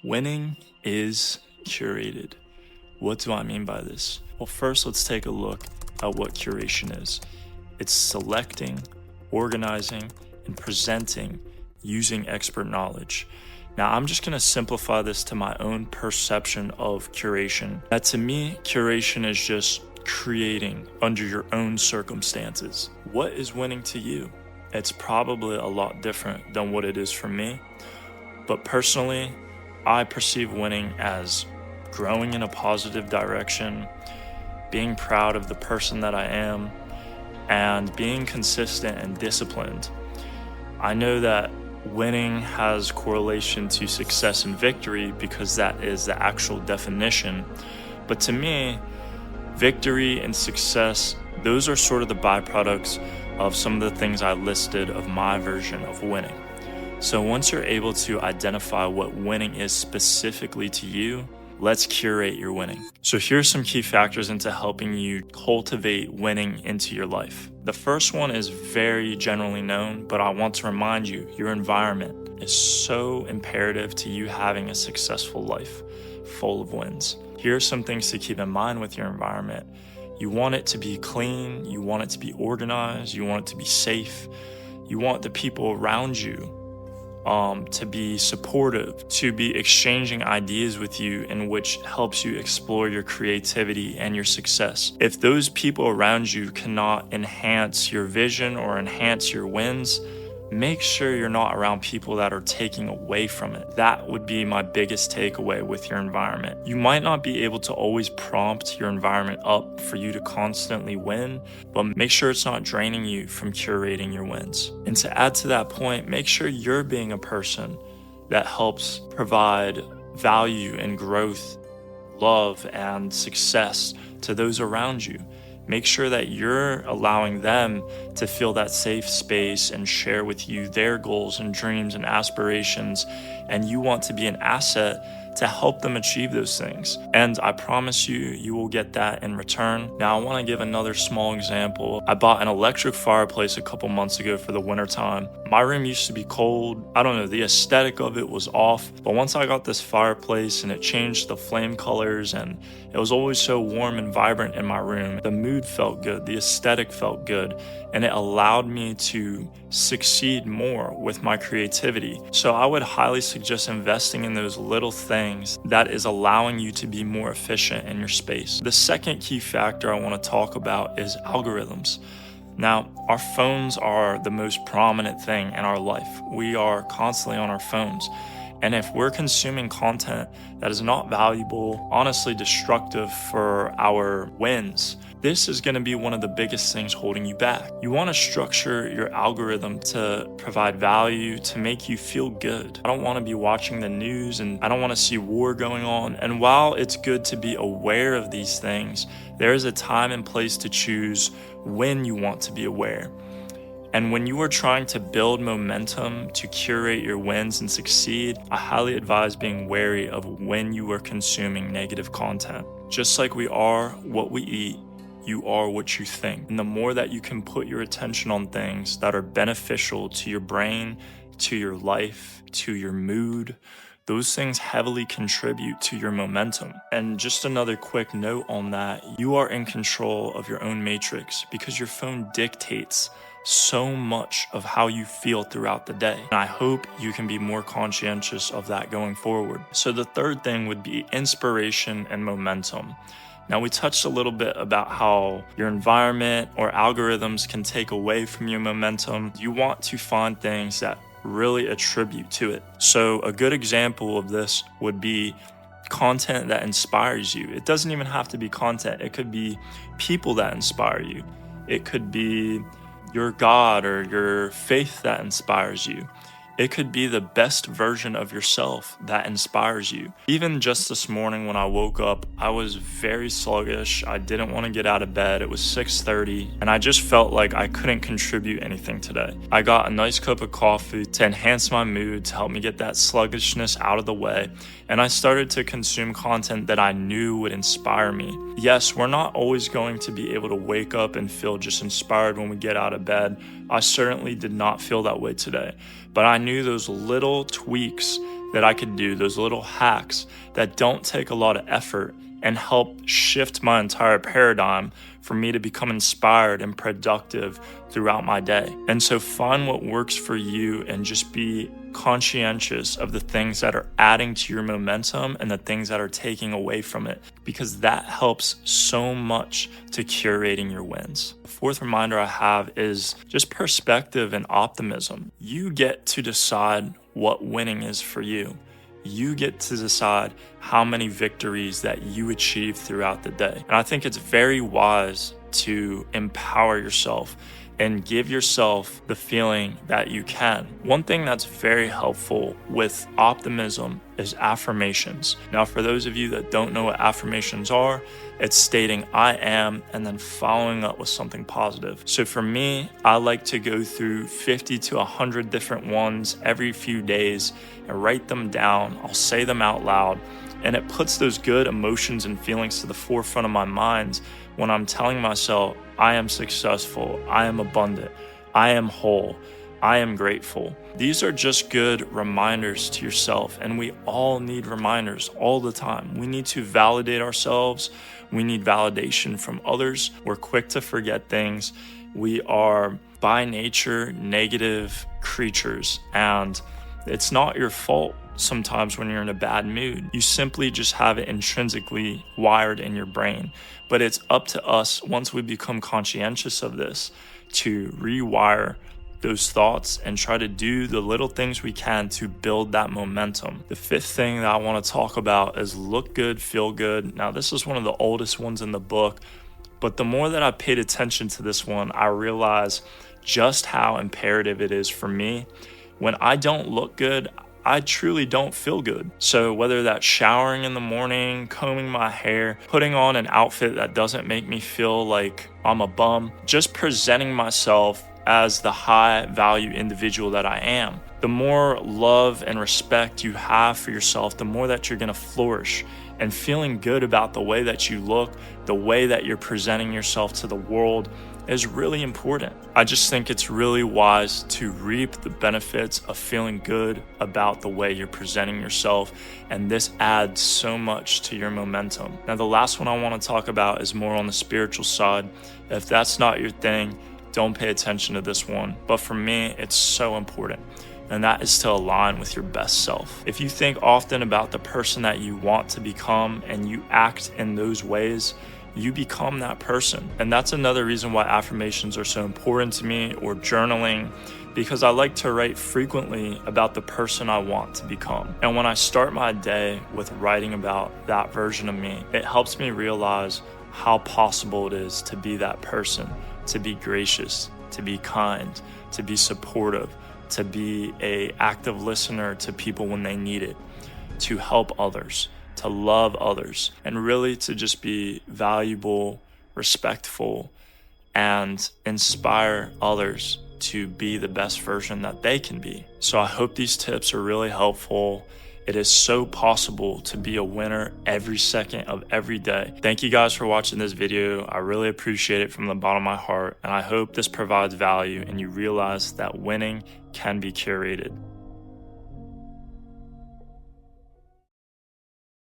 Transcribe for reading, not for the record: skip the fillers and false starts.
Winning is curated. What do I mean by this? Well, first let's take a look at what curation is. It's selecting, organizing, and presenting using expert knowledge. Now, I'm just going to simplify this to my own perception of curation. That to me, curation is just creating under your own circumstances. What is winning to you? It's probably a lot different than what it is for me. But personally, I perceive winning as growing in a positive direction, being proud of the person that I am, and being consistent and disciplined. I know that winning has correlation to success and victory because that is the actual definition. But to me, victory and success, those are sort of the byproducts of some of the things I listed of my version of winning. So once you're able to identify what winning is specifically to you, let's curate your winning. So here's some key factors into helping you cultivate winning into your life. The first one is very generally known, but I want to remind you, your environment is so imperative to you having a successful life full of wins. Here are some things to keep in mind with your environment. You want it to be clean, you want it to be organized, you want it to be safe, you want the people around you to be supportive, to be exchanging ideas with you, in which helps you explore your creativity and your success. If those people around you cannot enhance your vision or enhance your wins, make sure you're not around people that are taking away from it. That would be my biggest takeaway with your environment. You might not be able to always prompt your environment up for you to constantly win, but make sure it's not draining you from curating your wins. And to add to that point, make sure you're being a person that helps provide value and growth, love, and success to those around you. Make sure that you're allowing them to feel that safe space and share with you their goals and dreams and aspirations, and you want to be an asset to help them achieve those things. And I promise you, you will get that in return. Now, I want to give another small example. I bought an electric fireplace a couple months ago for the winter time. My room used to be cold. I don't know, the aesthetic of it was off. But once I got this fireplace and it changed the flame colors and it was always so warm and vibrant in my room, the mood felt good, the aesthetic felt good, and it allowed me to succeed more with my creativity. So I would highly suggest investing in those little things that is allowing you to be more efficient in your space. The second key factor I want to talk about is algorithms. Now, our phones are the most prominent thing in our life. We are constantly on our phones. And if we're consuming content that is not valuable, honestly destructive for our wins, this is going to be one of the biggest things holding you back. You want to structure your algorithm to provide value, to make you feel good. I don't want to be watching the news and I don't want to see war going on. And while it's good to be aware of these things, there is a time and place to choose when you want to be aware. And when you are trying to build momentum to curate your wins and succeed, I highly advise being wary of when you are consuming negative content. Just like we are what we eat, you are what you think. And the more that you can put your attention on things that are beneficial to your brain, to your life, to your mood, those things heavily contribute to your momentum. And just another quick note on that, you are in control of your own matrix because your phone dictates so much of how you feel throughout the day. And I hope you can be more conscientious of that going forward. So the third thing would be inspiration and momentum. Now, we touched a little bit about how your environment or algorithms can take away from your momentum. You want to find things that really attribute to it. So a good example of this would be content that inspires you. It doesn't even have to be content. It could be people that inspire you. It could be your God or your faith that inspires you. It could be the best version of yourself that inspires you. Even just this morning when I woke up, I was very sluggish. I didn't want to get out of bed. It was 6:30 and I just felt like I couldn't contribute anything today. I got a nice cup of coffee to enhance my mood, to help me get that sluggishness out of the way. And I started to consume content that I knew would inspire me. Yes, we're not always going to be able to wake up and feel just inspired when we get out of bed. I certainly did not feel that way today. But I knew those little tweaks that I could do, those little hacks that don't take a lot of effort and help shift my entire paradigm for me to become inspired and productive throughout my day. And so find what works for you and just be conscientious of the things that are adding to your momentum and the things that are taking away from it, because that helps so much to curating your wins. The fourth reminder I have is just perspective and optimism. You get to decide what winning is for you. You get to decide how many victories that you achieve throughout the day. And I think it's very wise to empower yourself and give yourself the feeling that you can. One thing that's very helpful with optimism is affirmations. Now, for those of you that don't know what affirmations are, it's stating I am and then following up with something positive. So for me, I like to go through 50 to 100 different ones every few days and write them down. I'll say them out loud, and it puts those good emotions and feelings to the forefront of my mind when I'm telling myself, I am successful, I am abundant, I am whole, I am grateful. These are just good reminders to yourself, and we all need reminders all the time. We need to validate ourselves. We need validation from others. We're quick to forget things. We are by nature negative creatures, and it's not your fault sometimes when you're in a bad mood. You simply just have it intrinsically wired in your brain. But it's up to us, once we become conscientious of this, to rewire those thoughts and try to do the little things we can to build that momentum. The fifth thing that I want to talk about is look good, feel good. Now, this is one of the oldest ones in the book, but the more that I paid attention to this one, I realized just how imperative it is for me. When I don't look good, I truly don't feel good. So whether that's showering in the morning, combing my hair, putting on an outfit that doesn't make me feel like I'm a bum, just presenting myself as the high value individual that I am. The more love and respect you have for yourself, the more that you're going to flourish. And feeling good about the way that you look, the way that you're presenting yourself to the world is really important. I just think it's really wise to reap the benefits of feeling good about the way you're presenting yourself, and this adds so much to your momentum. Now, the last one I want to talk about is more on the spiritual side. If that's not your thing, don't pay attention to this one. But for me, it's so important, and that is to align with your best self. If you think often about the person that you want to become and you act in those ways, you become that person. And that's another reason why affirmations are so important to me, or journaling, because I like to write frequently about the person I want to become. And when I start my day with writing about that version of me, it helps me realize how possible it is to be that person, to be gracious, to be kind, to be supportive, to be an active listener to people when they need it, to help others, to love others, and really to just be valuable, respectful, and inspire others to be the best version that they can be. So I hope these tips are really helpful. It is so possible to be a winner every second of every day. Thank you guys for watching this video. I really appreciate it from the bottom of my heart, and I hope this provides value and you realize that winning can be curated.